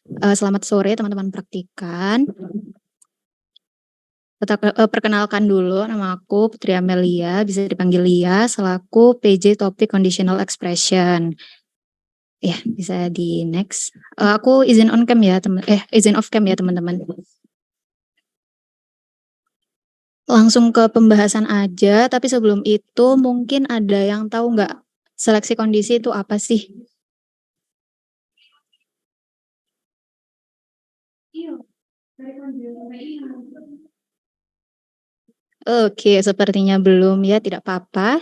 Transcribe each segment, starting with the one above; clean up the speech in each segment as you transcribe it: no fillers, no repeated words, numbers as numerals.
Selamat sore teman-teman praktikan. Perkenalkan dulu, nama aku Putri Amelia, bisa dipanggil Lia, selaku PJ Topik Conditional Expression. Ya, bisa di next. Aku izin on cam ya, izin off cam ya teman-teman. Langsung ke pembahasan aja, tapi sebelum itu mungkin ada yang tahu nggak seleksi kondisi itu apa sih? Oke, sepertinya belum ya, tidak apa-apa.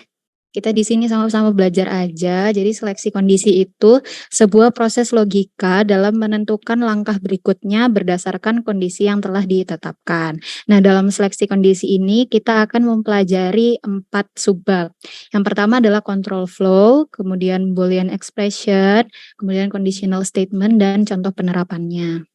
Kita di sini sama-sama belajar aja. Jadi seleksi kondisi itu sebuah proses logika dalam menentukan langkah berikutnya berdasarkan kondisi yang telah ditetapkan. Nah, dalam seleksi kondisi ini kita akan mempelajari 4 subbab. Yang pertama adalah control flow, kemudian Boolean expression, kemudian conditional statement dan contoh penerapannya.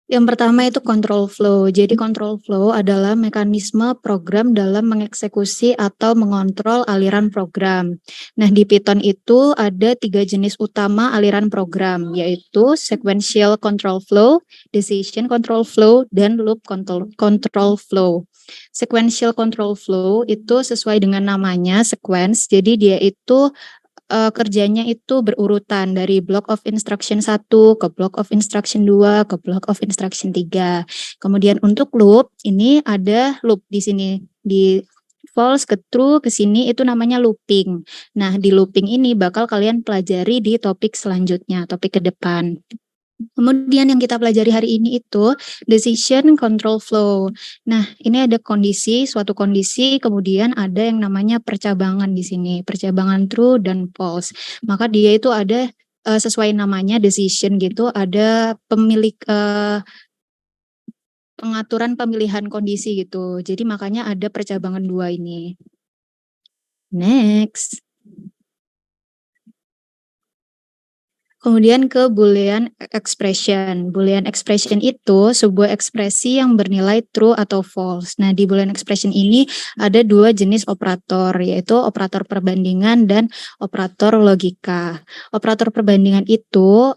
Yang pertama itu control flow. Jadi control flow adalah mekanisme program dalam mengeksekusi atau mengontrol aliran program. Nah, di Python itu ada 3 jenis utama aliran program, yaitu sequential control flow, decision control flow, dan loop control flow. Sequential control flow itu sesuai dengan namanya, sequence. Jadi dia itu kerjanya itu berurutan dari block of instruction 1 ke block of instruction 2 ke block of instruction 3. Kemudian untuk loop, ini ada loop di sini, di false ke true ke sini itu namanya looping. Nah, di looping ini bakal kalian pelajari di topik selanjutnya, topik ke depan. Kemudian yang kita pelajari hari ini itu decision control flow. Nah, ini ada suatu kondisi, kemudian ada yang namanya percabangan di sini, percabangan true dan false. Maka dia itu ada sesuai namanya decision gitu, ada pengaturan pemilihan kondisi gitu. Jadi makanya ada percabangan 2 ini. Next. Kemudian ke Boolean expression. Boolean expression itu sebuah ekspresi yang bernilai true atau false. Nah, di Boolean expression ini ada 2 jenis operator, yaitu operator perbandingan dan operator logika. Operator perbandingan itu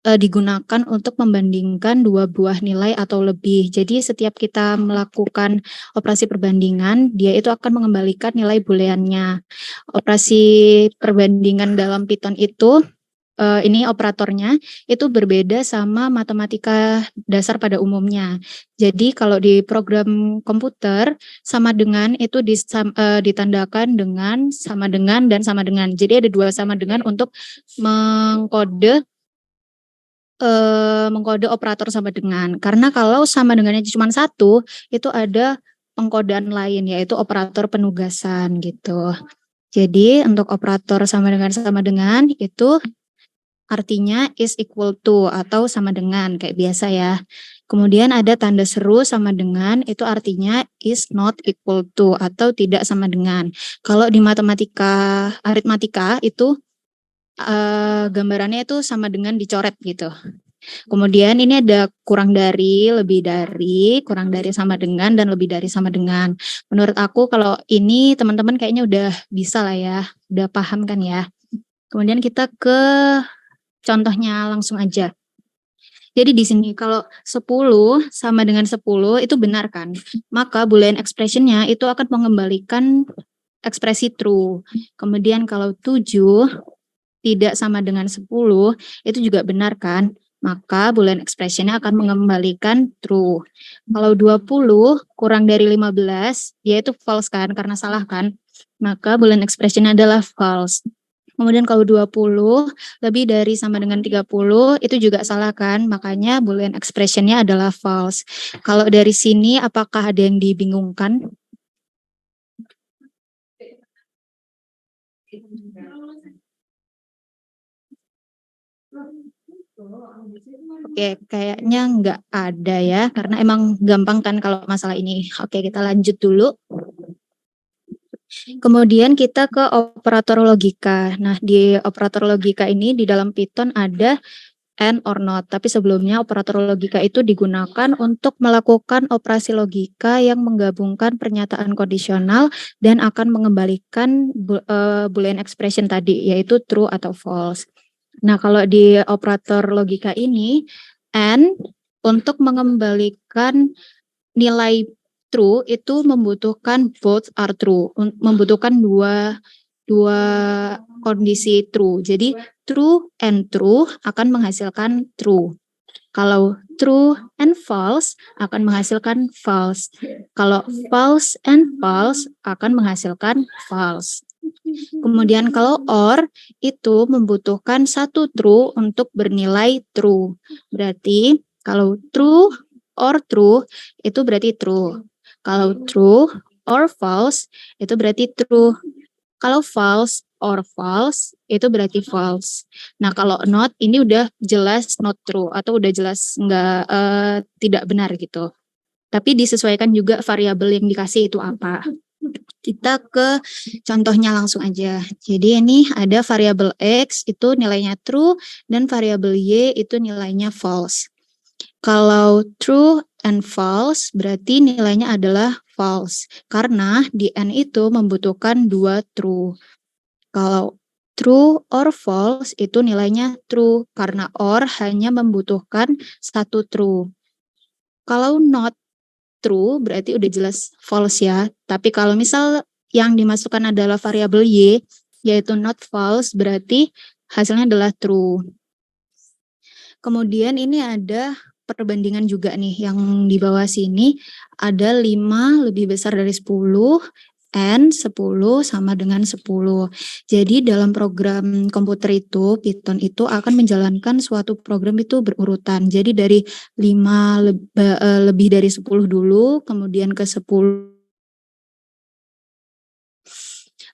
digunakan untuk membandingkan 2 buah nilai atau lebih. Jadi setiap kita melakukan operasi perbandingan, dia itu akan mengembalikan nilai booleannya. Operasi perbandingan dalam Python itu ini operatornya itu berbeda sama matematika dasar pada umumnya. Jadi kalau di program komputer sama dengan itu ditandakan dengan, sama dengan, dan sama dengan. Jadi ada 2 sama dengan untuk mengkode operator sama dengan. Karena kalau sama dengannya cuma 1, itu ada pengkodean lain yaitu operator penugasan gitu. Jadi untuk operator sama dengan itu artinya is equal to atau sama dengan kayak biasa ya. Kemudian ada tanda seru sama dengan, itu artinya is not equal to atau tidak sama dengan. Kalau di aritmatika itu gambarannya itu sama dengan dicoret gitu. Kemudian ini ada kurang dari, lebih dari, kurang dari sama dengan, dan lebih dari sama dengan. Menurut aku kalau ini teman-teman kayaknya udah bisa lah ya, udah paham kan ya. Kemudian kita ke contohnya langsung aja. Jadi di sini kalau 10 sama dengan 10 itu benar kan? Maka Boolean expression-nya itu akan mengembalikan ekspresi true. Kemudian kalau 7 tidak sama dengan 10 itu juga benar kan? Maka Boolean expression-nya akan mengembalikan true. Kalau 20 kurang dari 15 dia itu false kan karena salah kan? Maka Boolean expression-nya adalah false. Kemudian kalau 20 lebih dari sama dengan 30 itu juga salah kan? Makanya Boolean expression-nya adalah false. Kalau dari sini apakah ada yang dibingungkan? Oke, kayaknya nggak ada ya, karena emang gampang kan kalau masalah ini. Oke, kita lanjut dulu. Kemudian kita ke operator logika. Nah, di operator logika ini di dalam Python ada and or not. Tapi sebelumnya operator logika itu digunakan untuk melakukan operasi logika yang menggabungkan pernyataan kondisional dan akan mengembalikan Boolean expression tadi, yaitu true atau false. Nah, kalau di operator logika ini, and untuk mengembalikan nilai true itu membutuhkan both are true, membutuhkan dua kondisi true. Jadi true and true akan menghasilkan true. Kalau true and false akan menghasilkan false. Kalau false and false akan menghasilkan false. Kemudian kalau or itu membutuhkan satu true untuk bernilai true. Berarti kalau true or true itu berarti true. Kalau true or false itu berarti true. Kalau false or false itu berarti false. Nah, kalau not ini udah jelas not true atau udah jelas tidak benar gitu. Tapi disesuaikan juga variabel yang dikasih itu apa. Kita ke contohnya langsung aja. Jadi ini ada variabel X itu nilainya true dan variabel Y itu nilainya false. Kalau true and false berarti nilainya adalah false karena di N itu membutuhkan dua true. Kalau true or false itu nilainya true karena or hanya membutuhkan satu true. Kalau not true berarti udah jelas false ya. Tapi kalau misal yang dimasukkan adalah variabel Y yaitu not false berarti hasilnya adalah true. Kemudian ini ada perbandingan juga nih yang di bawah sini ada 5 lebih besar dari 10 and 10 sama dengan 10. Jadi dalam program komputer itu Python itu akan menjalankan suatu program itu berurutan. Jadi dari 5 lebih dari 10 dulu, kemudian ke 10.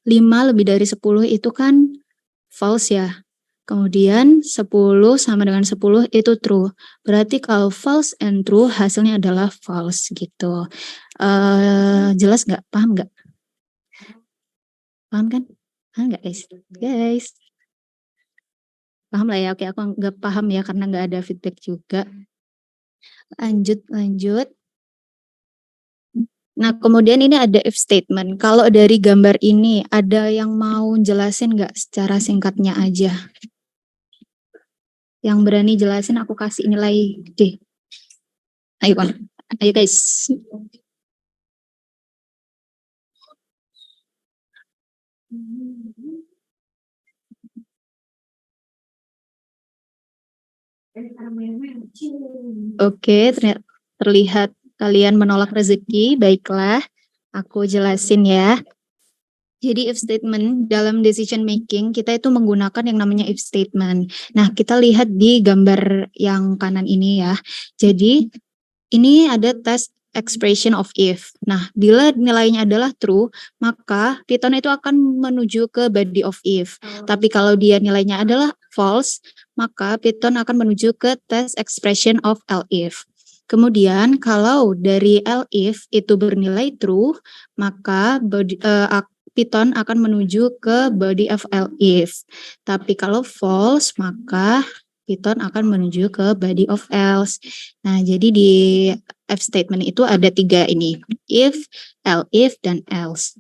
5 lebih dari 10 itu kan false ya. Kemudian 10 sama dengan 10 itu true. Berarti kalau false and true hasilnya adalah false gitu. Jelas nggak? Paham nggak? Paham kan? Paham nggak guys? Guys. Paham lah ya? Oke, aku nggak paham ya karena nggak ada feedback juga. Lanjut. Nah, kemudian ini ada if statement. Kalau dari gambar ini ada yang mau jelasin nggak secara singkatnya aja? Yang berani jelasin aku kasih nilai D. Ayo guys. Oke, terlihat kalian menolak rezeki. Baiklah, aku jelasin ya. Jadi if statement dalam decision making kita itu menggunakan yang namanya if statement. Nah, kita lihat di gambar yang kanan ini ya. Jadi ini ada test expression of if. Nah, bila nilainya adalah true, maka Python itu akan menuju ke body of if. Tapi kalau dia nilainya adalah false, maka Python akan menuju ke test expression of elif. Kemudian kalau dari elif itu bernilai true, maka Python akan menuju ke body of elif. Tapi kalau false, maka Python akan menuju ke body of else. Nah, jadi di if statement itu ada 3 ini. If, elif, dan else.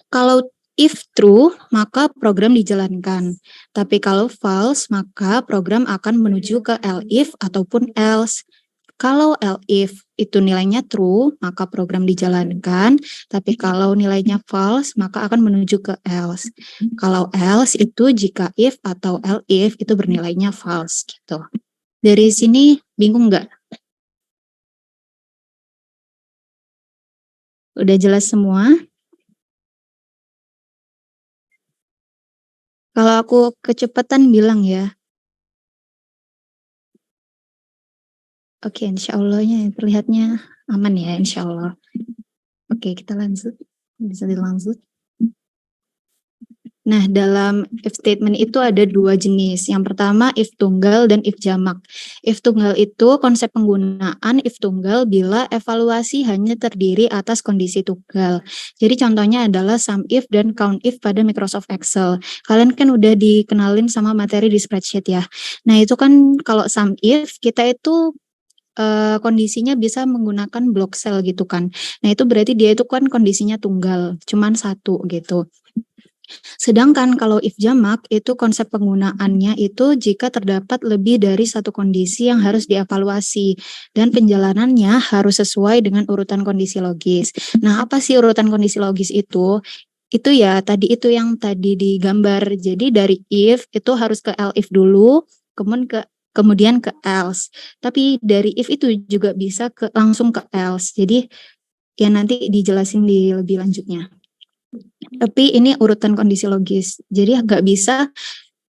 Kalau if true, maka program dijalankan. Tapi kalau false, maka program akan menuju ke elif ataupun else. Kalau elif itu nilainya true, maka program dijalankan. Tapi kalau nilainya false, maka akan menuju ke else. Kalau else itu jika if atau elif itu bernilainya false gitu. Dari sini bingung nggak? Udah jelas semua? Kalau aku kecepatan bilang ya. Oke, insya Allahnya terlihatnya aman ya, insya Allah. Oke, kita lanjut. Bisa dilanjut. Nah, dalam if statement itu ada dua jenis. Yang pertama if tunggal dan if jamak. If tunggal itu konsep penggunaan if tunggal bila evaluasi hanya terdiri atas kondisi tunggal. Jadi contohnya adalah sum if dan count if pada Microsoft Excel. Kalian kan udah dikenalin sama materi di spreadsheet ya. Nah, itu kan kalau sum if kita itu kondisinya bisa menggunakan block cell gitu kan. Nah, itu berarti dia itu kan kondisinya tunggal, cuman satu gitu. Sedangkan kalau if jamak itu konsep penggunaannya itu jika terdapat lebih dari satu kondisi yang harus dievaluasi dan penjalanannya harus sesuai dengan urutan kondisi logis. Nah, apa sih urutan kondisi logis itu? Itu ya tadi itu yang tadi digambar. Jadi dari if itu harus ke elif dulu, kemudian ke else. Tapi dari if itu juga bisa langsung ke else. Jadi ya nanti dijelasin di lebih lanjutnya. Tapi ini urutan kondisi logis. Jadi nggak bisa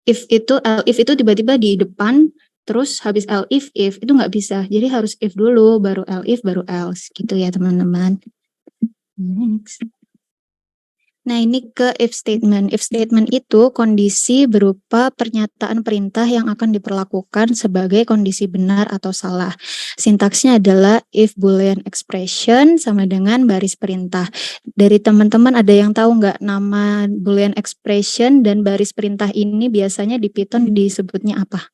if itu tiba-tiba di depan terus habis if itu nggak bisa. Jadi harus if dulu baru if baru else gitu ya teman-teman. Next. Nah, ini ke if statement. If statement itu kondisi berupa pernyataan perintah yang akan diperlakukan sebagai kondisi benar atau salah. Sintaksnya adalah if boolean expression sama dengan baris perintah. Dari teman-teman ada yang tahu nggak nama boolean expression dan baris perintah ini biasanya di Python disebutnya apa?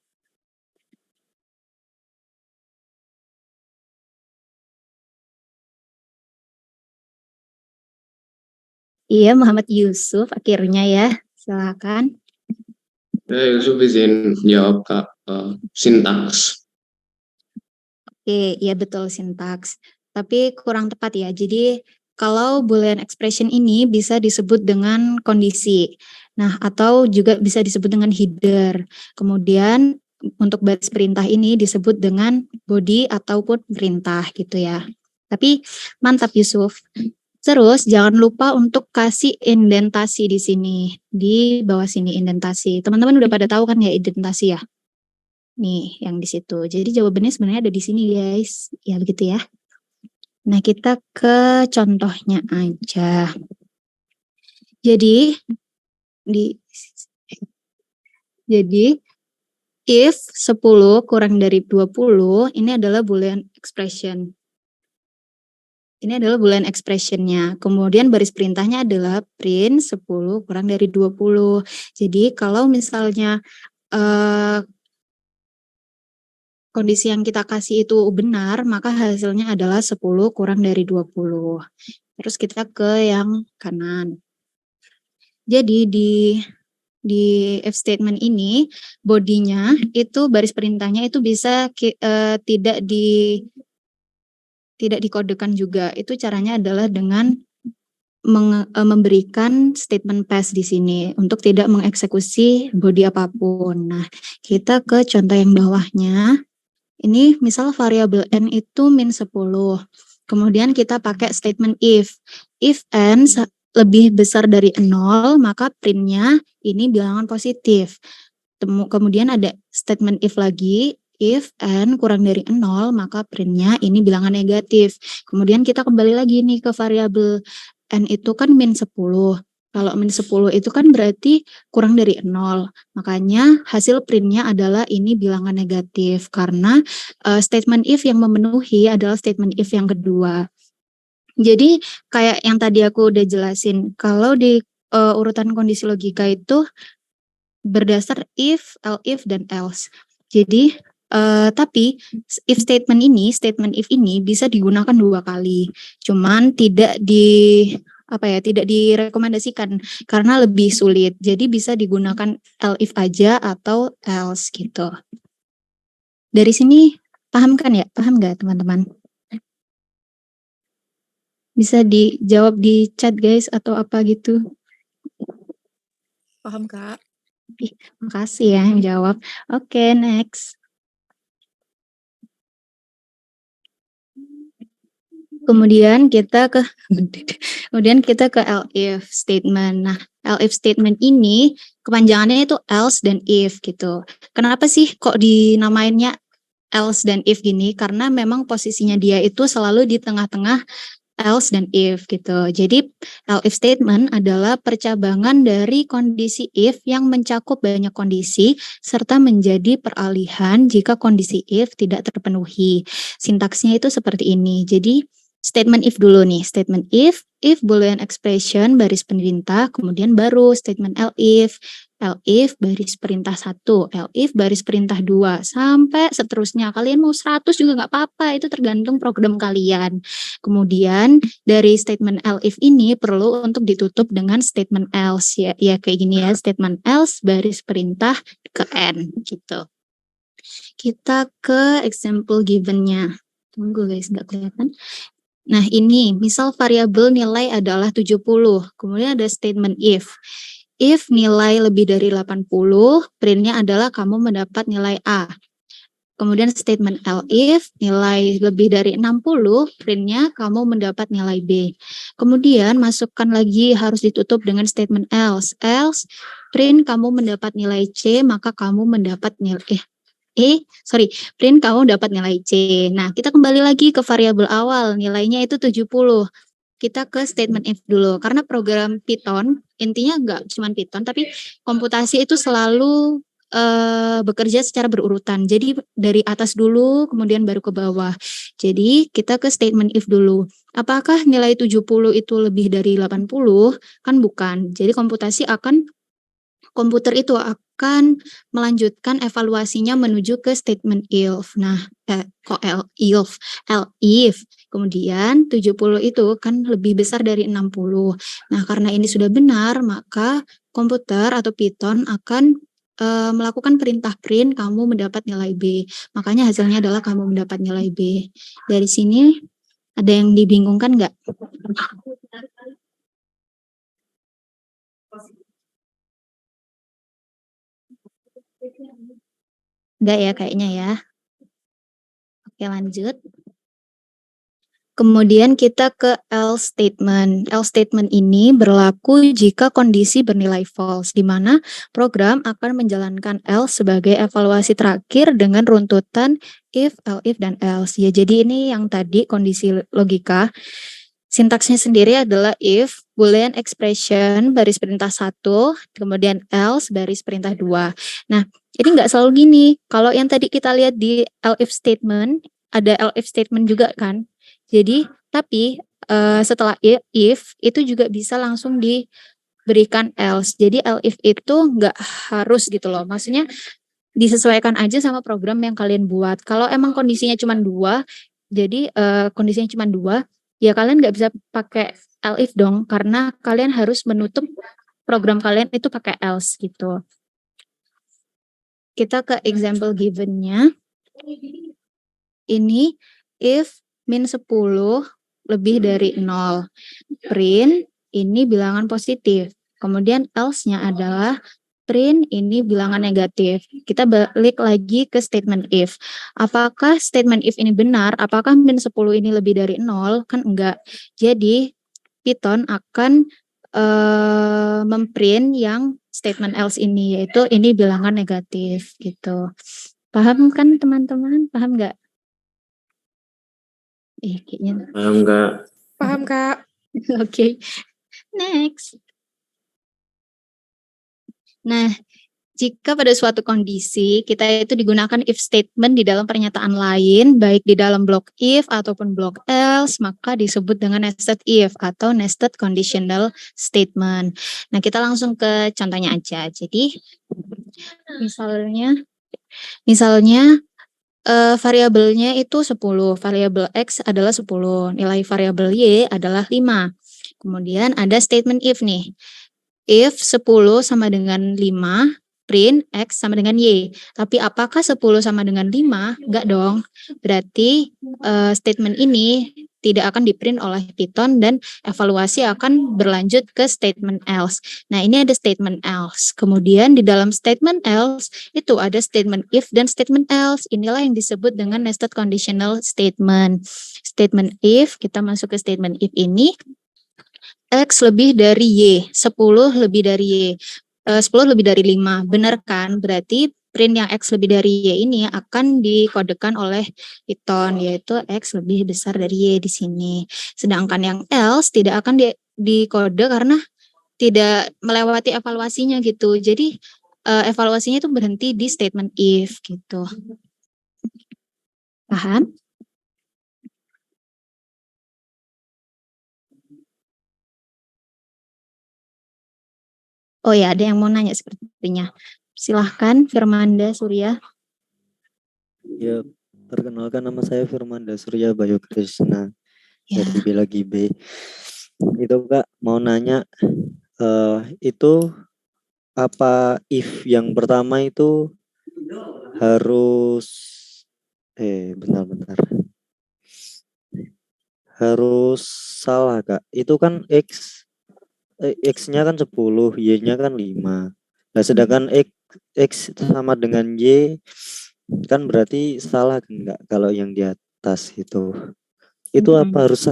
Iya, Muhammad Yusuf akhirnya ya. Silakan. Yusuf izin jawab Kak, sintaks. Oke, ya betul sintaks. Tapi kurang tepat ya. Jadi kalau boolean expression ini bisa disebut dengan kondisi. Nah, atau juga bisa disebut dengan header. Kemudian untuk baris perintah ini disebut dengan body ataupun perintah gitu ya. Tapi mantap Yusuf. Terus jangan lupa untuk kasih indentasi di sini. Di bawah sini indentasi. Teman-teman udah pada tahu kan ya indentasi ya? Nih, yang di situ. Jadi jawabannya sebenarnya ada di sini, guys. Ya, begitu ya. Nah, kita ke contohnya aja. Jadi if 10 kurang dari 20, ini adalah boolean expression. Ini adalah boolean expression-nya. Kemudian baris perintahnya adalah print 10 kurang dari 20. Jadi kalau misalnya kondisi yang kita kasih itu benar, maka hasilnya adalah 10 kurang dari 20. Terus kita ke yang kanan. Jadi di if statement ini, bodinya itu baris perintahnya itu bisa tidak dikodekan juga. Itu caranya adalah dengan memberikan statement pass di sini untuk tidak mengeksekusi body apapun. Nah, kita ke contoh yang bawahnya. Ini misal variabel n itu min 10. Kemudian kita pakai statement if. If n lebih besar dari 0, maka printnya ini bilangan positif. Kemudian ada statement if lagi. If n kurang dari 0, maka printnya ini bilangan negatif. Kemudian kita kembali lagi nih ke variabel n itu kan min 10. Kalau min 10 itu kan berarti kurang dari 0. Makanya hasil printnya adalah ini bilangan negatif. Karena statement if yang memenuhi adalah statement if yang kedua. Jadi kayak yang tadi aku udah jelasin. Kalau di urutan kondisi logika itu berdasar if, elif, dan else. Jadi tapi if statement if ini bisa digunakan 2 kali. Cuman tidak direkomendasikan karena lebih sulit. Jadi bisa digunakan elif aja atau else gitu. Dari sini paham kan ya? Paham nggak teman-teman? Bisa dijawab di chat guys atau apa gitu. Paham Kak. Makasih ya yang jawab. Oke, next. Kemudian kita ke elif statement. Nah, elif statement ini kepanjangannya itu else dan if gitu. Kenapa sih kok dinamainnya else dan if gini? Karena memang posisinya dia itu selalu di tengah-tengah else dan if gitu. Jadi else if statement adalah percabangan dari kondisi if yang mencakup banyak kondisi serta menjadi peralihan jika kondisi if tidak terpenuhi. Sintaksnya itu seperti ini. Jadi statement if dulu nih, statement if boolean expression baris perintah, kemudian baru statement else if baris perintah 1, else if baris perintah 2, sampai seterusnya. Kalian mau 100 juga nggak apa-apa, itu tergantung program kalian. Kemudian dari statement else if ini perlu untuk ditutup dengan statement else ya kayak gini ya, statement else baris perintah ke n gitu. Kita ke example given-nya. Tunggu guys, nggak kelihatan. Nah ini, misal variabel nilai adalah 70, kemudian ada statement if. If nilai lebih dari 80, print-nya adalah kamu mendapat nilai A. Kemudian statement else if nilai lebih dari 60, print-nya kamu mendapat nilai B. Kemudian masukkan lagi harus ditutup dengan statement else. Else, print kamu mendapat nilai C, maka kamu mendapat nilai print kamu dapat nilai C. Nah, kita kembali lagi ke variabel awal, nilainya itu 70. Kita ke statement if dulu, karena program Python, intinya nggak cuma Python, tapi komputasi itu selalu bekerja secara berurutan. Jadi dari atas dulu, kemudian baru ke bawah. Jadi kita ke statement if dulu. Apakah nilai 70 itu lebih dari 80? Kan bukan. Jadi komputer itu akan melanjutkan evaluasinya menuju ke statement if. Nah, if. Kemudian 70 itu kan lebih besar dari 60. Nah, karena ini sudah benar, maka komputer atau Python akan melakukan perintah print, kamu mendapat nilai B. Makanya hasilnya adalah kamu mendapat nilai B. Dari sini ada yang dibingungkan nggak? Enggak ya kayaknya ya. Oke, lanjut. Kemudian kita ke else statement. Else statement ini berlaku jika kondisi bernilai false, di mana program akan menjalankan else sebagai evaluasi terakhir dengan runtutan if, else, dan else. Ya, jadi ini yang tadi kondisi logika. Sintaksnya sendiri adalah if, boolean expression, baris perintah 1, kemudian else, baris perintah 2. Nah, ini nggak selalu gini. Kalau yang tadi kita lihat di else if statement, ada else if statement juga kan. Jadi, tapi setelah if, itu juga bisa langsung diberikan else. Jadi, else if itu nggak harus gitu loh. Maksudnya, disesuaikan aja sama program yang kalian buat. Kalau emang kondisinya cuma 2, jadi kondisinya cuma 2, ya kalian nggak bisa pakai else if dong, karena kalian harus menutup program kalian itu pakai else gitu. Kita ke example given-nya. Ini if min 10 lebih dari 0. Print ini bilangan positif. Kemudian else-nya adalah print ini bilangan negatif. Kita balik lagi ke statement if. Apakah statement if ini benar? Apakah min 10 ini lebih dari 0? Kan enggak. Jadi Python akan memprint yang statement else ini, yaitu ini bilangan negatif gitu. Paham kan teman-teman? Paham nggak? Kayaknya. Paham nggak? Paham, Kak. Oke. Next. Nah, jika pada suatu kondisi kita itu digunakan if statement di dalam pernyataan lain, baik di dalam blok if ataupun blok else, maka disebut dengan nested if atau nested conditional statement. Nah, kita langsung ke contohnya aja. Jadi, misalnya variabelnya itu 10, variabel X adalah 10, nilai variabel Y adalah 5. Kemudian ada statement if nih. If 10 sama dengan 5, print X sama dengan Y. Tapi apakah 10 sama dengan 5? Enggak dong. Berarti statement ini tidak akan di-print oleh Python dan evaluasi akan berlanjut ke statement else. Nah, ini ada statement else. Kemudian di dalam statement else itu ada statement if dan statement else. Inilah yang disebut dengan nested conditional statement. Statement if, kita masuk ke statement if ini. X lebih dari Y, 10 lebih dari Y, 10 lebih dari 5, benar kan? Berarti print yang X lebih dari Y ini akan dikodekan oleh Python, yaitu X lebih besar dari Y di sini. Sedangkan yang else tidak akan dikode karena tidak melewati evaluasinya gitu. Jadi evaluasinya itu berhenti di statement if gitu. Paham? Oh ya, ada yang mau nanya sepertinya. Silahkan Firmanda Surya. Ya, perkenalkan nama saya Firmanda Surya Bayu Krishna dari Ya. Bela Gibe. Itu Kak, mau nanya itu apa if yang pertama itu harus bentar. Harus salah Kak. Itu kan X-nya kan 10, Y-nya kan 5. Nah, sedangkan X sama dengan Y kan berarti salah enggak kalau yang di atas itu. Itu apa harus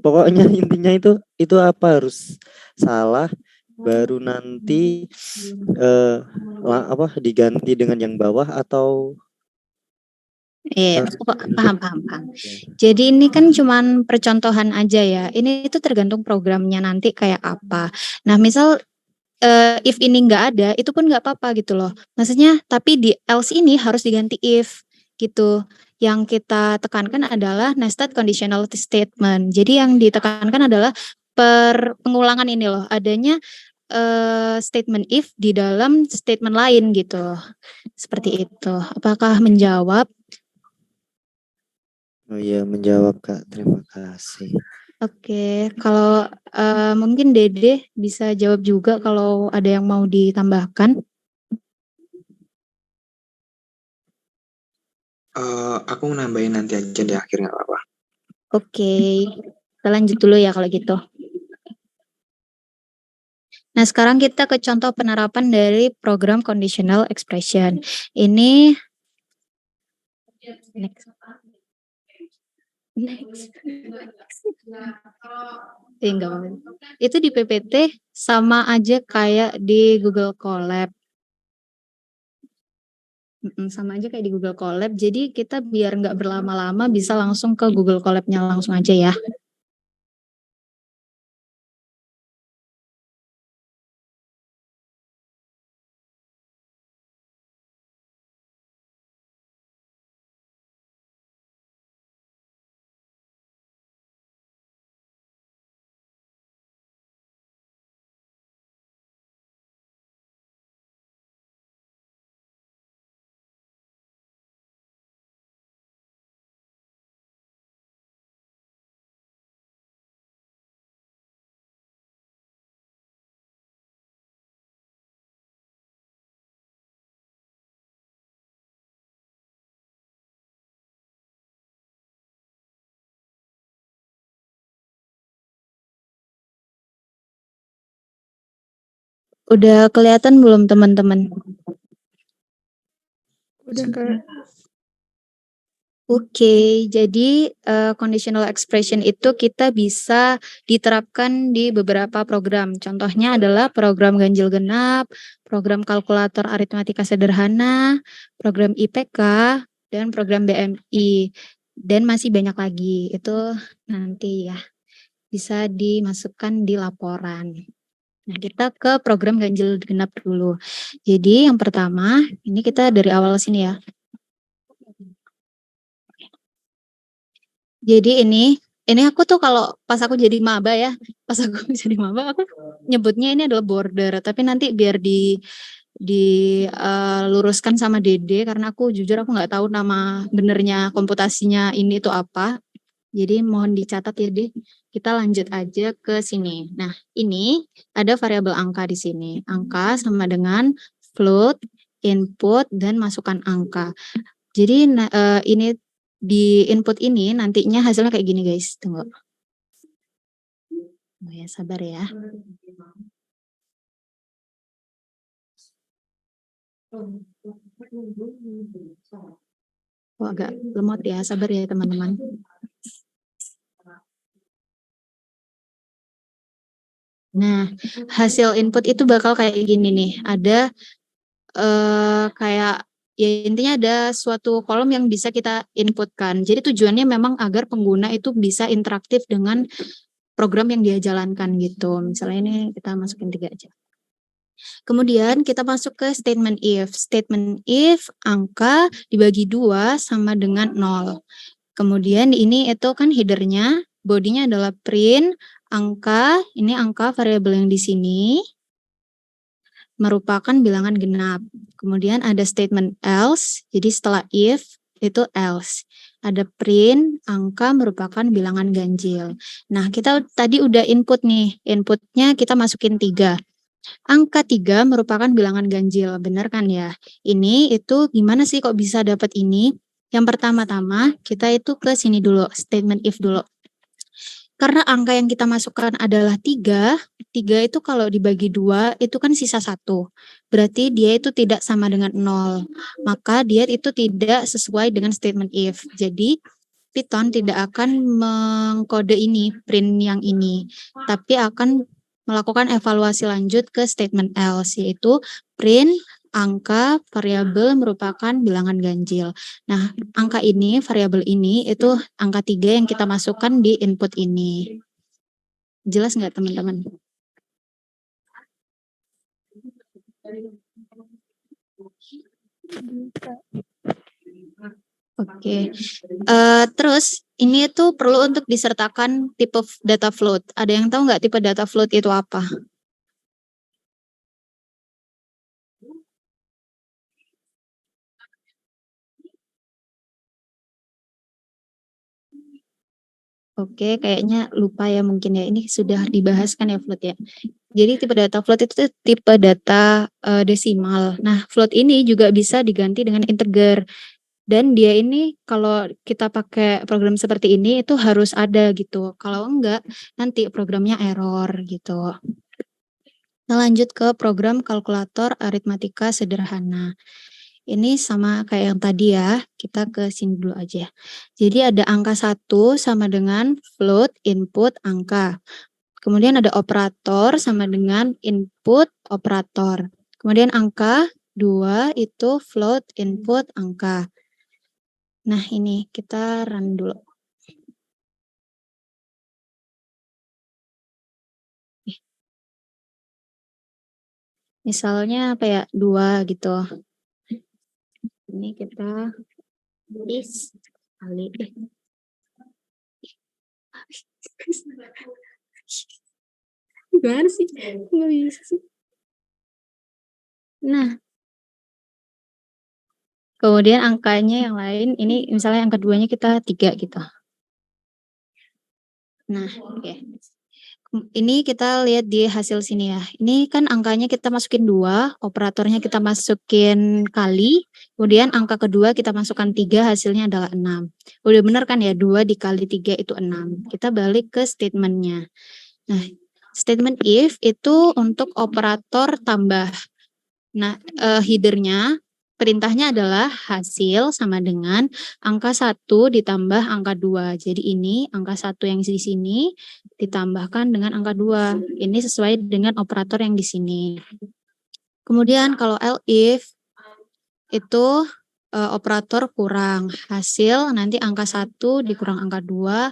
pokoknya intinya itu apa harus salah baru nanti diganti dengan yang bawah atau Iya, paham. Jadi ini kan cuman percontohan aja ya. Ini itu tergantung programnya nanti kayak apa. Nah, misal if ini nggak ada, itu pun nggak apa-apa gitu loh. Maksudnya, tapi di else ini harus diganti if gitu. Yang kita tekankan adalah nested conditional statement. Jadi yang ditekankan adalah pengulangan ini loh, adanya statement if di dalam statement lain gitu. Seperti itu. Apakah menjawab? Oh iya, menjawab Kak. Terima kasih. Oke, kalau mungkin Dede bisa jawab juga kalau ada yang mau ditambahkan. Aku nambahin nanti aja di akhir, nggak apa-apa. Oke, kita lanjut dulu ya kalau gitu. Nah, sekarang kita ke contoh penerapan dari program conditional expression. Ini next. Enggak apa-apa. Itu di PPT sama aja kayak di Google Colab. Sama aja kayak di Google Colab. Jadi kita biar nggak berlama-lama bisa langsung ke Google Colab-nya langsung aja ya. Udah kelihatan belum teman-teman? Udah Kak. Oke, jadi conditional expression itu kita bisa diterapkan di beberapa program. Contohnya adalah program ganjil genap, program kalkulator aritmatika sederhana, program IPK, dan program BMI. Dan masih banyak lagi. Itu nanti ya bisa dimasukkan di laporan. Nah, kita ke program ganjil genap dulu. Jadi yang pertama, ini kita dari awal sini ya. Jadi ini aku tuh kalau pas aku jadi maba ya, pas aku jadi maba aku nyebutnya ini adalah border, tapi nanti biar luruskan sama Dede karena aku jujur aku nggak tahu nama benernya komputasinya ini itu apa. Jadi mohon dicatat ya Dede. Kita lanjut aja ke sini. Nah, ini ada variabel angka di sini. Angka sama dengan float, input, dan masukkan angka. Jadi ini di input ini nantinya hasilnya kayak gini guys, tunggu. Oh ya, sabar ya. Oh, agak lemot ya, sabar ya teman-teman. Nah, hasil input itu bakal kayak gini nih. Ada kayak ya intinya ada suatu kolom yang bisa kita inputkan. Jadi tujuannya memang agar pengguna itu bisa interaktif dengan program yang dia jalankan gitu. Misalnya ini kita masukin 3 aja. Kemudian kita masuk ke statement if. Statement if angka dibagi 2 sama dengan 0. Kemudian ini itu kan headernya, bodinya adalah print angka, ini angka variabel yang di sini merupakan bilangan genap. Kemudian ada statement else, jadi setelah if itu else. Ada print angka merupakan bilangan ganjil. Nah, kita tadi udah input nih, inputnya kita masukin 3. Angka 3 merupakan bilangan ganjil, benar kan ya? Ini itu gimana sih kok bisa dapat ini? Yang pertama-tama kita itu ke sini dulu, statement if dulu. Karena angka yang kita masukkan adalah 3 itu kalau dibagi 2 itu kan sisa 1. Berarti dia itu tidak sama dengan 0. Maka dia itu tidak sesuai dengan statement if. Jadi Python tidak akan mengkode ini, print yang ini, tapi akan melakukan evaluasi lanjut ke statement else, yaitu print angka variabel merupakan bilangan ganjil. Nah, angka ini, variabel ini, itu angka 3 yang kita masukkan di input ini. Jelas nggak teman-teman? Oke. Terus ini tuh perlu untuk disertakan tipe data float. Ada yang tahu nggak tipe data float itu apa? Oke, kayaknya lupa ya mungkin ya. Ini sudah dibahas kan ya float ya. Jadi tipe data float itu tipe data desimal. Nah, float ini juga bisa diganti dengan integer. Dan dia ini kalau kita pakai program seperti ini itu harus ada gitu. Kalau enggak, nanti programnya error gitu. Kita lanjut ke program kalkulator aritmatika sederhana. Ini sama kayak yang tadi ya, kita ke sini dulu aja. Jadi ada angka 1 sama dengan float input angka. Kemudian ada operator sama dengan input operator. Kemudian angka 2 itu float input angka. Nah, ini kita run dulu. Misalnya apa ya, 2 gitu. Ini kita is kali. Gimana sih? Nggak bisa sih. Nah, kemudian angkanya yang lain, ini misalnya angka 2-nya kita 3 gitu. Nah, oke. Ini kita lihat di hasil sini ya. Ini kan angkanya kita masukin 2, operatornya kita masukin kali, kemudian angka kedua kita masukkan 3, hasilnya adalah 6. Udah bener kan ya, 2 dikali 3 itu 6. Kita balik ke statementnya. Nah, statement if itu untuk operator tambah. Nah, headernya, perintahnya adalah hasil sama dengan angka 1 ditambah angka 2. Jadi ini angka 1 yang di sini ditambahkan dengan angka 2. Ini sesuai dengan operator yang di sini. Kemudian kalau elif itu operator kurang hasil, nanti angka 1 dikurang angka 2,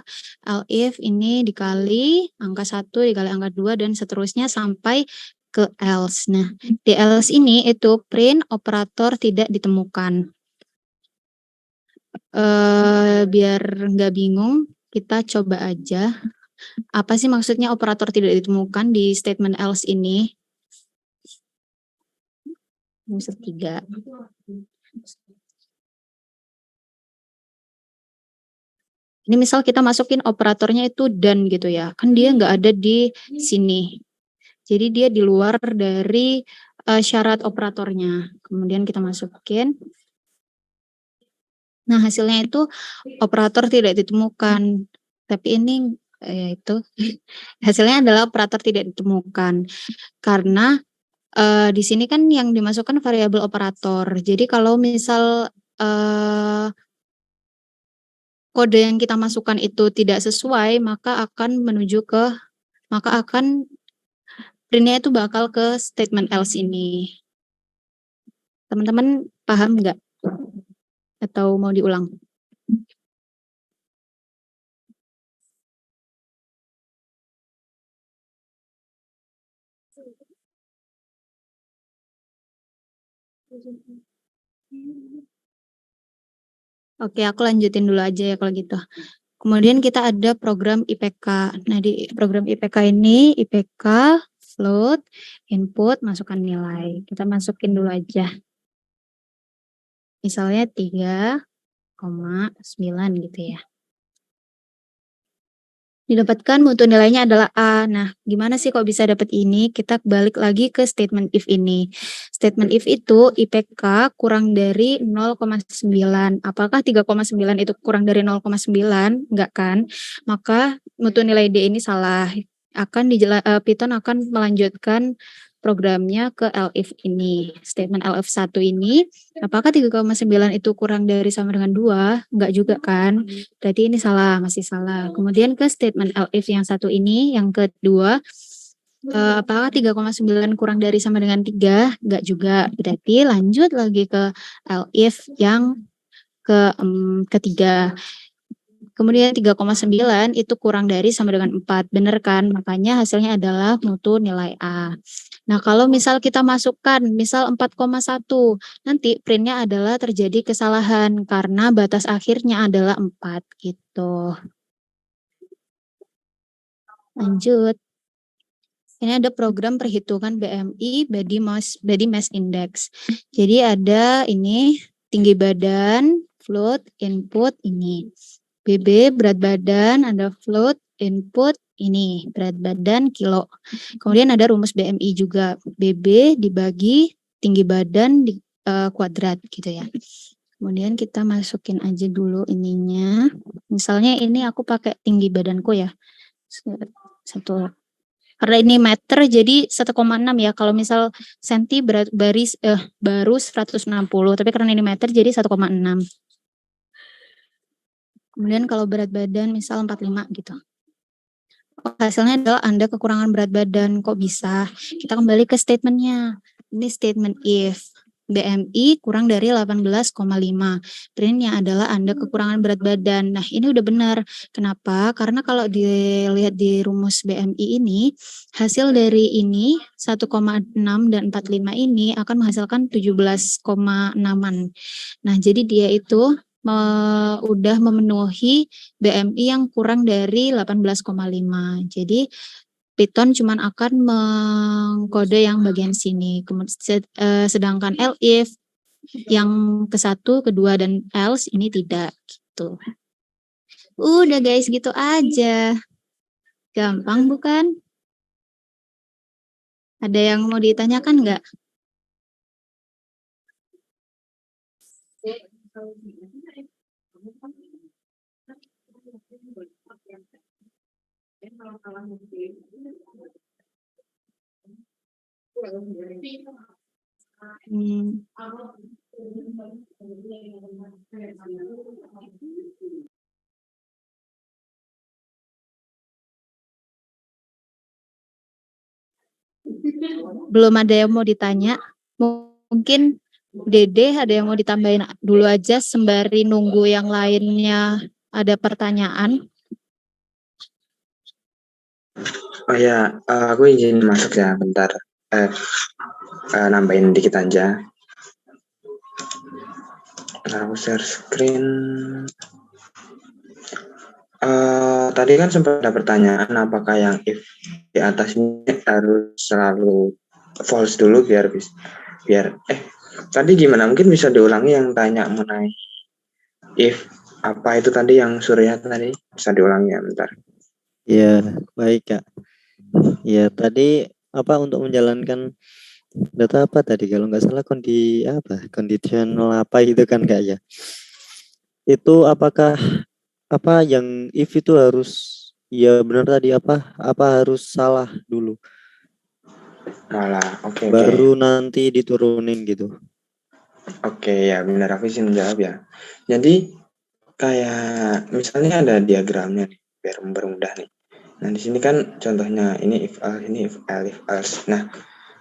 elif ini dikali angka 1 dikali angka 2 dan seterusnya sampai ke else. Nah, di else ini itu print operator tidak ditemukan. Biar nggak bingung, kita coba aja. Apa sih maksudnya operator tidak ditemukan di statement else ini? Misal 3. Ini misal kita masukin operatornya itu dan gitu ya, kan dia nggak ada di sini. Jadi dia di luar dari syarat operatornya. Kemudian kita masukin. Nah, hasilnya itu operator tidak ditemukan. Tapi ini ya itu hasilnya adalah operator tidak ditemukan. Karena di sini kan yang dimasukkan variabel operator. Jadi kalau misal kode yang kita masukkan itu tidak sesuai, maka akan printnya itu bakal ke statement else ini. Teman-teman paham nggak? Atau mau diulang? Oke, aku lanjutin dulu aja ya kalau gitu. Kemudian kita ada program IPK. Nah, di program IPK ini, IPK, float, input, masukkan nilai. Kita masukin dulu aja. Misalnya 3,9 gitu ya. Didapatkan mutu nilainya adalah A. Nah, gimana sih kok bisa dapat ini? Kita balik lagi ke statement if ini. Statement if itu IPK kurang dari 0,9. Apakah 3,9 itu kurang dari 0,9? Enggak kan? Maka mutu nilai D ini salah. Python akan melanjutkan programnya ke elif ini. Statement elif 1 ini, apakah 3,9 itu kurang dari sama dengan 2? Enggak juga kan? Berarti ini salah, masih salah. Kemudian ke statement elif yang satu ini, yang kedua, apakah 3,9 kurang dari sama dengan 3? Enggak juga. Berarti lanjut lagi ke elif yang ketiga. Kemudian 3,9 itu kurang dari sama dengan 4. Benar kan? Makanya hasilnya adalah mutu nilai A. Nah, kalau misal kita masukkan, misal 4,1, nanti printnya adalah terjadi kesalahan karena batas akhirnya adalah 4 gitu. Lanjut. Ini ada program perhitungan BMI, body mass index. Jadi ada ini tinggi badan, float, input ini. BB berat badan, ada float, input ini berat badan kilo. Kemudian ada rumus BMI juga. BB dibagi tinggi badan di kuadrat gitu ya. Kemudian kita masukin aja dulu ininya. Misalnya ini aku pakai tinggi badanku ya. Satu. Karena ini meter jadi 1,6 ya. Kalau misal senti baru 160, tapi karena ini meter jadi 1,6. Kemudian kalau berat badan misal 45 gitu. Hasilnya adalah Anda kekurangan berat badan. Kok bisa? Kita kembali ke statementnya. Ini statement if. BMI kurang dari 18,5. Printnya adalah Anda kekurangan berat badan. Nah, ini udah benar. Kenapa? Karena kalau dilihat di rumus BMI ini, hasil dari ini 1,6 dan 45 ini akan menghasilkan 17,6-an. Nah, jadi dia itu udah memenuhi BMI yang kurang dari 18,5. Jadi Python cuman akan mengkode yang bagian sini. Sedangkan elif yang ke-1, kedua dan else ini tidak gitu. Udah guys, gitu aja. Gampang bukan? Ada yang mau ditanyakan nggak? Belum ada yang mau ditanya. Mungkin Dede ada yang mau ditambahin dulu aja sembari nunggu yang lainnya ada pertanyaan. Oh ya, aku izin masuk ya bentar. Nambahin dikit aja. Aku share screen. Tadi kan sempat ada pertanyaan apakah yang if di atas ini harus selalu false dulu biar tadi gimana? Mungkin bisa diulangi yang tanya mengenai if apa itu tadi yang Surya tadi, bisa diulangi ya bentar. Ya, baik Kak. Ya, tadi untuk menjalankan data apa tadi kalau nggak salah conditional apa itu kan Kak ya. Itu apakah yang if itu harus ya benar tadi apa harus salah dulu Malah oke. baru nanti diturunin gitu. Oke, ya benar, aku izin menjawab ya. Jadi kayak misalnya ada diagramnya nih, biar mempermudah nih. Nah, di sini kan contohnya ini if else, ini if else. Nah,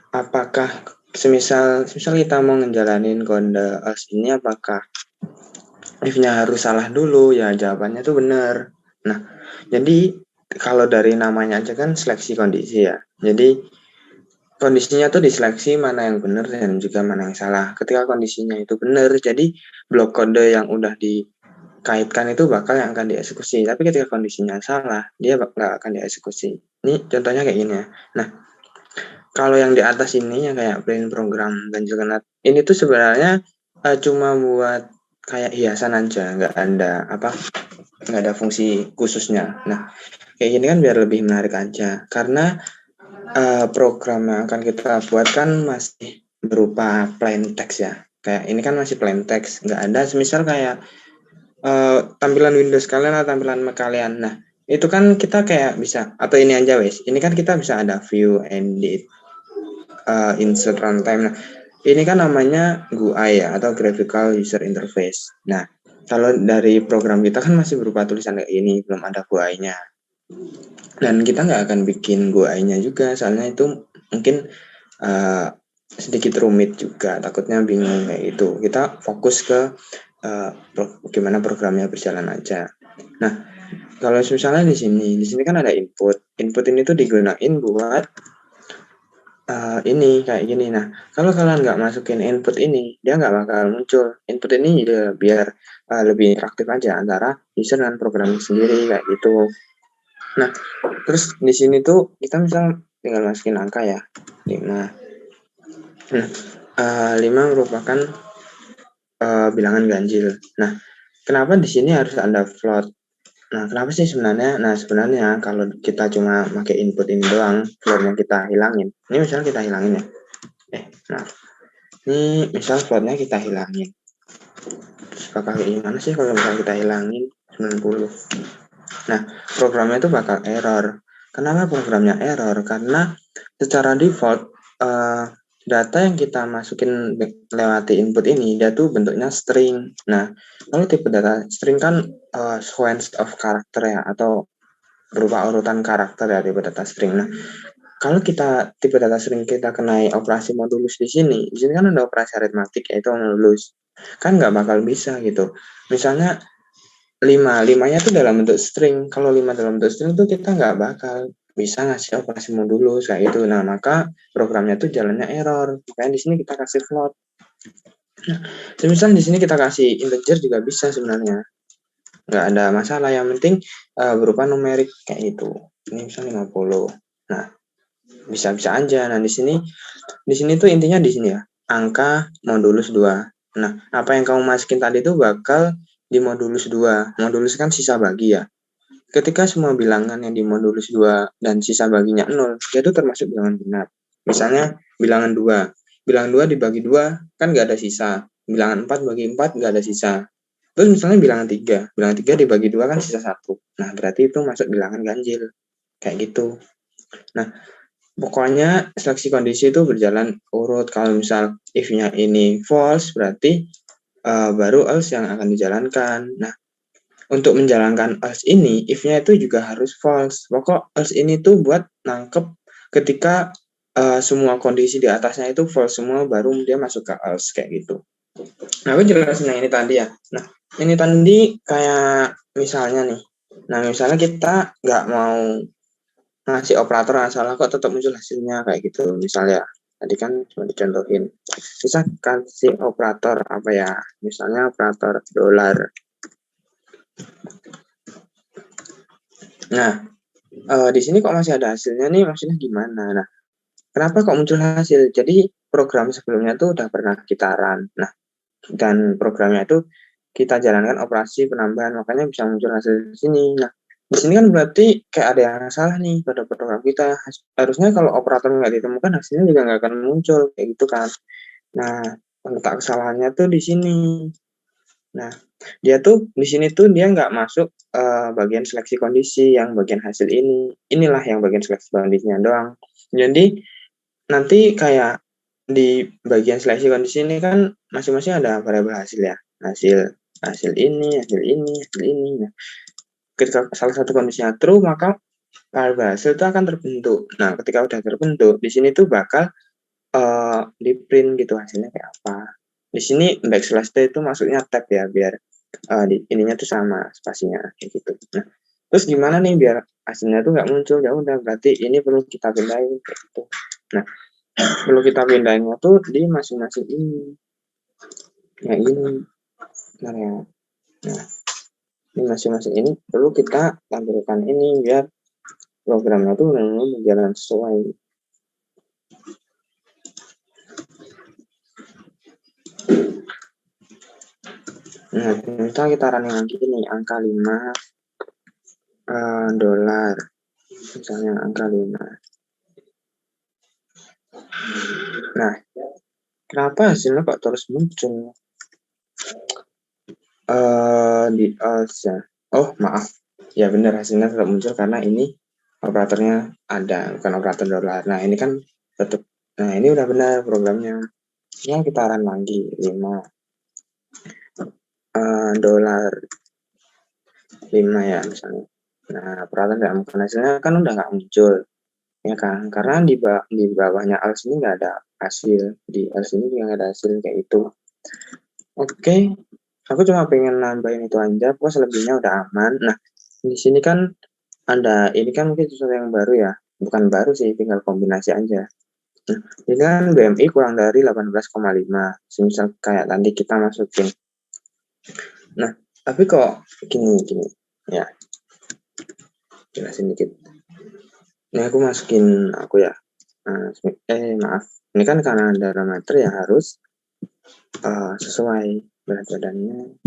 apakah semisal kita mau ngejalanin kode else ini, apakah if-nya harus salah dulu? Ya jawabannya tuh benar. Nah, jadi kalau dari namanya aja kan seleksi kondisi ya. Jadi kondisinya tuh diseleksi mana yang benar dan juga mana yang salah. Ketika kondisinya itu benar, jadi blok kode yang udah dikaitkan itu bakal yang akan dieksekusi. Tapi ketika kondisinya salah, dia nggak akan dieksekusi. Ini contohnya kayak gini ya. Nah, kalau yang di atas ini yang kayak plain program ganjil genap, ini tuh sebenarnya cuma buat kayak hiasan aja, nggak ada fungsi khususnya. Nah, kayak gini kan biar lebih menarik aja, karena program yang akan kita buat kan masih berupa plain text ya. Kayak ini kan masih plain text, nggak ada semisal kayak tampilan Windows kalian atau tampilan Mac kalian. Nah, itu kan kita kayak bisa, atau ini aja wes. Ini kan kita bisa ada view, edit, insert runtime. Nah, ini kan namanya GUI ya, atau graphical user interface. Nah, kalau dari program kita kan masih berupa tulisan kayak ini, belum ada GUI-nya. Dan kita nggak akan bikin GUI-nya juga, soalnya itu mungkin sedikit rumit juga, takutnya bingung kayak gitu. Kita fokus ke gimana programnya berjalan aja. Nah, kalau misalnya di sini kan ada input. Input ini tuh digunain buat ini kayak gini. Nah, kalau kalian nggak masukin input ini, dia nggak bakal muncul. Input ini biar lebih interaktif aja antara user dan programnya sendiri kayak gitu. Nah, terus di sini tuh kita misal tinggal masukin angka ya, 5. Nah, 5 merupakan bilangan ganjil. Nah, kenapa di sini harus ada float? Nah, kenapa sih sebenarnya? Nah, sebenarnya kalau kita cuma pakai input ini doang, floatnya kita hilangin. Ini misalnya kita hilangin ya. Nah, ini misal floatnya kita hilangin. Terus bakal gimana sih kalau misalnya kita hilangin 90? Nah, programnya itu bakal error. Kenapa programnya error? Karena secara default data yang kita masukin lewati input ini, dia tuh bentuknya string. Nah, kalau tipe data string kan sequence of character ya, atau berupa urutan karakter ya tipe data string. Nah, kalau kita tipe data string kita kenai operasi modulus di sini kan ada operasi aritmatik yaitu modulus. Kan nggak bakal bisa gitu. Misalnya 5-nya tuh dalam bentuk string. Kalau 5 dalam bentuk string tuh kita nggak bakal bisa ngasih operasi modulus kayak itu. Nah, maka programnya tuh jalannya error. Makanya di sini kita kasih float. Nah, misalnya di sini kita kasih integer juga bisa sebenarnya. Nggak ada masalah, yang penting berupa numerik kayak gitu. Ini misalnya 50. Nah, bisa-bisa aja. Nah, di sini tuh intinya di sini ya. Angka modulus 2. Nah, apa yang kamu masukin tadi tuh bakal di modulus 2. Modulus kan sisa bagi ya. Ketika semua bilangan yang di modulus 2 dan sisa baginya 0, itu termasuk bilangan benar. Misalnya bilangan 2. Bilangan 2 dibagi 2 kan nggak ada sisa. Bilangan 4 bagi 4 nggak ada sisa. Terus misalnya bilangan 3. Bilangan 3 dibagi 2 kan sisa 1. Nah, berarti itu masuk bilangan ganjil. Kayak gitu. Nah, pokoknya seleksi kondisi itu berjalan urut. Kalau misal if-nya ini false, berarti baru else yang akan dijalankan. Nah, untuk menjalankan else ini, if-nya itu juga harus false. Pokok else ini tuh buat nangkep ketika semua kondisi di atasnya itu false semua, baru dia masuk ke else kayak gitu. Nah, aku jelasin yang ini tadi ya. Nah, ini tadi kayak misalnya nih. Nah, misalnya kita nggak mau ngasih operator yang salah kok tetap muncul hasilnya kayak gitu. Misalnya tadi kan cuma dicontohin. Bisa kasih operator apa ya? Misalnya operator dolar. Nah, di sini kok masih ada hasilnya nih, maksudnya gimana? Nah, kenapa kok muncul hasil? Jadi program sebelumnya tuh udah pernah kita run. Nah, dan programnya itu kita jalankan operasi penambahan, makanya bisa muncul hasil di sini. Nah, di sini kan berarti kayak ada yang salah nih pada program kita. Harusnya kalau operator nggak ditemukan, hasilnya juga nggak akan muncul kayak gitu kan. Nah, letak kesalahannya tuh di sini. Nah, dia tuh di sini tuh dia nggak masuk bagian seleksi kondisi yang bagian hasil ini. Inilah yang bagian seleksi kondisinya doang. Jadi nanti kayak di bagian seleksi kondisi ini kan masing-masing ada variabel hasil ya. Hasil ini, hasil ini, hasil ini. Nah, ketika salah satu kondisinya true, maka variabel hasil itu akan terbentuk. Nah, ketika udah terbentuk, di sini tuh bakal di print gitu hasilnya kayak apa. Di sini backslash T itu maksudnya tab ya, biar di ininya tuh sama spasinya kayak gitu. Nah, terus gimana nih biar hasilnya tuh nggak muncul? Ya udah, berarti ini perlu kita pindahin kayak gitu. Nah, perlu kita pindahinnya tuh di masing-masing ini. Nah, ini. Nah, ya. Nah, di masing-masing ini perlu kita tampilkan ini biar programnya tuh benar-benar berjalan sesuai. Nah, misal kita running lagi nih angka 5 dolar, misalnya angka 5. Nah, kenapa hasilnya kok terus muncul di ya? Oh, maaf. Ya benar, hasilnya tetap muncul karena ini operatornya ada, bukan operator dolar. Nah, ini kan tetap. Nah, ini udah benar programnya. Ya, kita run lagi 5 dolar 5 ya misalnya. Nah, operator nggak mungkin hasilnya kan udah nggak muncul, ya kan? Karena di bawahnya else ini nggak ada hasil, di else ini juga nggak ada hasil kayak itu. Oke, aku cuma pengen nambahin itu aja, pokoknya selebihnya udah aman. Nah, di sini kan ada, ini kan mungkin sesuatu yang baru ya, bukan baru sih, tinggal kombinasi aja. Nah, ini kan BMI kurang dari 18,5, semisal kayak tadi kita masukin. Nah, tapi kok gini, ya, jelasin dikit. Ini aku masukin ya. Maaf, ini kan karena ada parameter ya harus sesuai berat badannya.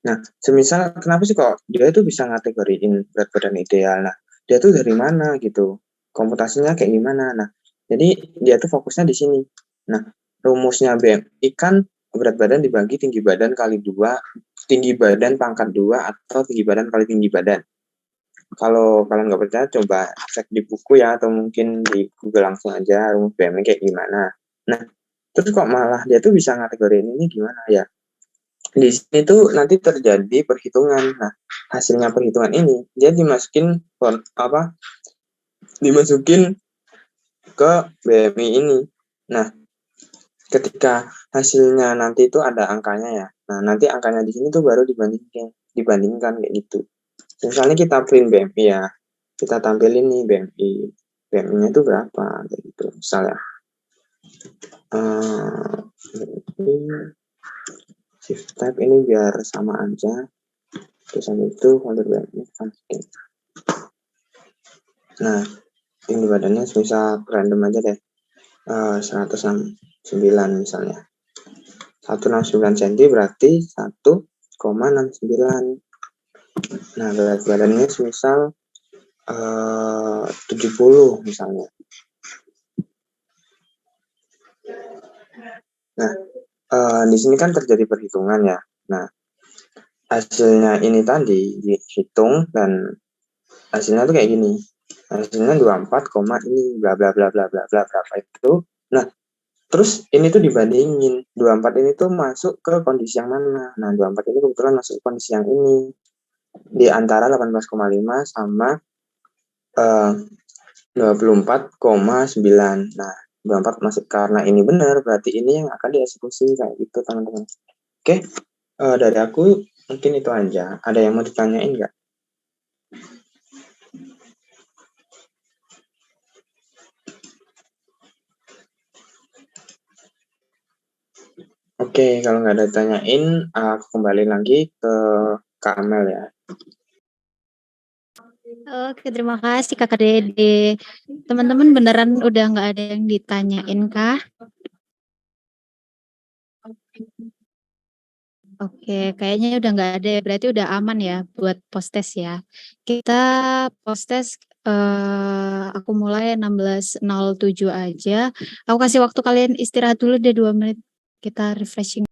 Nah, semisal kenapa sih kok dia itu bisa ngategoriin berat badan ideal? Nah, dia tuh dari mana gitu? Komputasinya kayak gimana? Nah, jadi dia tuh fokusnya di sini. Nah, rumusnya BMI kan berat badan dibagi tinggi badan kali 2, tinggi badan pangkat 2, atau tinggi badan kali tinggi badan. Kalau kalian nggak percaya, coba cek di buku ya, atau mungkin di Google langsung aja rumus BMI kayak gimana. Nah, terus kok malah dia tuh bisa ngategoriin ini gimana ya? Di sini tuh nanti terjadi perhitungan. Nah, hasilnya perhitungan ini dia dimasukin ke BMI ini. Nah, ketika hasilnya nanti itu ada angkanya ya. Nah, nanti angkanya di sini tuh baru dibandingkan kayak gitu. Misalnya kita print BMI ya, kita tampilin nih BMI-nya itu berapa kayak gitu. Misalnya shift type ini biar sama aja. Terus itu folder BMI function. Nah, tinggi badannya misal random aja deh. 169 misalnya. 169 cm berarti 1,69. Nah, berat badannya misal 70 misalnya. Nah, di sini kan terjadi perhitungan ya. Nah, hasilnya ini tadi dihitung dan hasilnya tuh kayak gini. Hasilnya 24, ini bla bla bla bla bla bla berapa itu. Nah, terus ini tuh dibandingin 24 ini tuh masuk ke kondisi yang mana. Nah, 24 ini kebetulan masuk ke kondisi yang ini. Di antara 18,5 sama 24,9. Nah, 24 masuk karena ini benar, berarti ini yang akan dieksekusi kayak gitu, teman-teman. Oke, dari aku mungkin itu aja. Ada yang mau ditanyain nggak? Oke, kalau nggak ada ditanyain, aku kembali lagi ke Kak Amel ya. Oke, terima kasih Kakak Dede. Teman-teman beneran udah nggak ada yang ditanyain kah? Oke, kayaknya udah nggak ada ya. Berarti udah aman ya buat post test ya. Kita post test aku mulai 16.07 aja. Aku kasih waktu kalian istirahat dulu deh 2 menit. Kita refreshing.